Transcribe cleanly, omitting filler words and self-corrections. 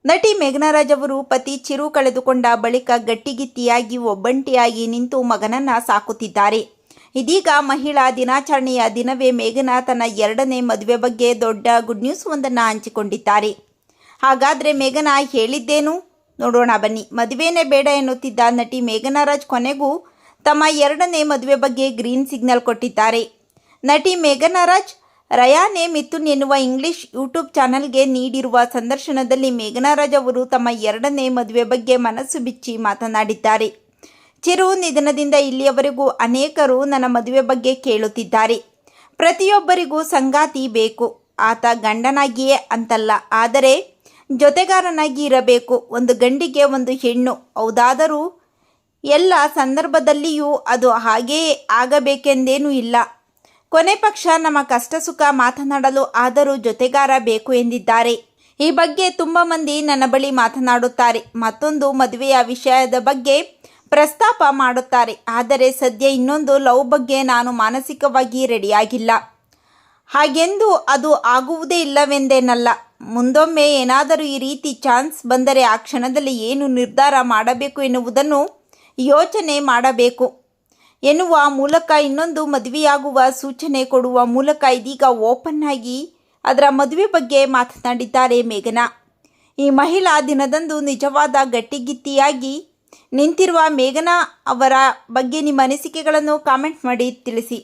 ನಟಿ ಮೇಘನಾ ರಾಜ್ ಅವರು ಪತಿ ಚಿರು ಕಳೆದುಕೊಂಡ ಬಳಿಕ ಗಟ್ಟಿಗಿತ್ತಿಯಾಗಿ ಒಬ್ಬಂಟಿಯಾಗಿ ನಿಂತು ಮಗನನ್ನ ಸಾಕುತ್ತಿದ್ದಾರೆ. ಇದೀಗ ಮಹಿಳಾ ದಿನಾಚರಣೆಯ ದಿನವೇ ಮೇಘನಾ ತನ್ನ ಎರಡನೇ ಮದುವೆ ಬಗ್ಗೆ ದೊಡ್ಡ ಗುಡ್ ನ್ಯೂಸ್ ಒಂದನ್ನು ಹಂಚಿಕೊಂಡಿದ್ದಾರೆ. ಹಾಗಾದರೆ ಮೇಘನಾ ಹೇಳಿದ್ದೇನು ನೋಡೋಣ ಬನ್ನಿ. ಮದುವೆನೇ ಬೇಡ ಎನ್ನುತ್ತಿದ್ದ ನಟಿ ಮೇಘನಾ ರಾಜ್ ಕೊನೆಗೂ ತಮ್ಮ ಎರಡನೇ ಮದುವೆ ಬಗ್ಗೆ ಗ್ರೀನ್ ಸಿಗ್ನಲ್ ಕೊಟ್ಟಿದ್ದಾರೆ. ನಟಿ ಮೇಘನಾ ರಾಜ್ ರಯಾನೆ ಮಿಥುನ್ ಎನ್ನುವ ಇಂಗ್ಲಿಷ್ ಯೂಟ್ಯೂಬ್ ಚಾನಲ್ಗೆ ನೀಡಿರುವ ಸಂದರ್ಶನದಲ್ಲಿ ಮೇಘನಾ ರಾಜ್ ಅವರು ತಮ್ಮ ಎರಡನೇ ಮದುವೆ ಬಗ್ಗೆ ಮನಸ್ಸು ಬಿಚ್ಚಿ ಮಾತನಾಡಿದ್ದಾರೆ. ಚಿರು ನಿಧನದಿಂದ ಇಲ್ಲಿಯವರೆಗೂ ಅನೇಕರು ನನ್ನ ಮದುವೆ ಬಗ್ಗೆ ಕೇಳುತ್ತಿದ್ದಾರೆ. ಪ್ರತಿಯೊಬ್ಬರಿಗೂ ಸಂಗಾತಿ ಬೇಕು, ಆತ ಗಂಡನಾಗಿಯೇ ಅಂತಲ್ಲ, ಆದರೆ ಜೊತೆಗಾರನಾಗಿ ಇರಬೇಕು. ಒಂದು ಗಂಡಿಗೆ ಒಂದು ಹೆಣ್ಣು, ಹೌದಾದರೂ ಎಲ್ಲ ಸಂದರ್ಭದಲ್ಲಿಯೂ ಅದು ಹಾಗೆಯೇ ಆಗಬೇಕೆಂದೇನೂ ಇಲ್ಲ. ಕೊನೆ ಪಕ್ಷ ನಮ್ಮ ಕಷ್ಟ ಸುಖ ಮಾತನಾಡಲು ಆದರೂ ಜೊತೆಗಾರ ಬೇಕು ಎಂದಿದ್ದಾರೆ. ಈ ಬಗ್ಗೆ ತುಂಬ ಮಂದಿ ನನ್ನ ಬಳಿ ಮಾತನಾಡುತ್ತಾರೆ, ಮತ್ತೊಂದು ಮದುವೆಯ ವಿಷಯದ ಬಗ್ಗೆ ಪ್ರಸ್ತಾಪ ಮಾಡುತ್ತಾರೆ. ಆದರೆ ಸದ್ಯ ಇನ್ನೊಂದು ಲವ್ ಬಗ್ಗೆ ನಾನು ಮಾನಸಿಕವಾಗಿ ರೆಡಿಯಾಗಿಲ್ಲ. ಹಾಗೆಂದು ಅದು ಆಗುವುದೇ ಇಲ್ಲವೆಂದೇನಲ್ಲ. ಮುಂದೊಮ್ಮೆ ಏನಾದರೂ ಈ ರೀತಿ ಚಾನ್ಸ್ ಬಂದರೆ ಆ ಕ್ಷಣದಲ್ಲಿ ಏನು ನಿರ್ಧಾರ ಮಾಡಬೇಕು ಎನ್ನುವುದನ್ನು ಯೋಚನೆ ಮಾಡಬೇಕು ಎನ್ನುವ ಮೂಲಕ ಇನ್ನೊಂದು ಮದುವೆಯಾಗುವ ಸೂಚನೆ ಕೊಡುವ ಮೂಲಕ ಇದೀಗ ಓಪನ್ ಆಗಿ ಅದರ ಮದುವೆ ಬಗ್ಗೆ ಮಾತನಾಡಿದ್ದಾರೆ ಮೇಘನಾ. ಈ ಮಹಿಳಾ ದಿನದಂದು ನಿಜವಾದ ಗಟ್ಟಿಗಿತ್ತಿಯಾಗಿ ನಿಂತಿರುವ ಮೇಘನಾ ಅವರ ಬಗ್ಗೆ ನಿಮ್ಮ ಅನಿಸಿಕೆಗಳನ್ನು ಕಾಮೆಂಟ್ ಮಾಡಿ ತಿಳಿಸಿ.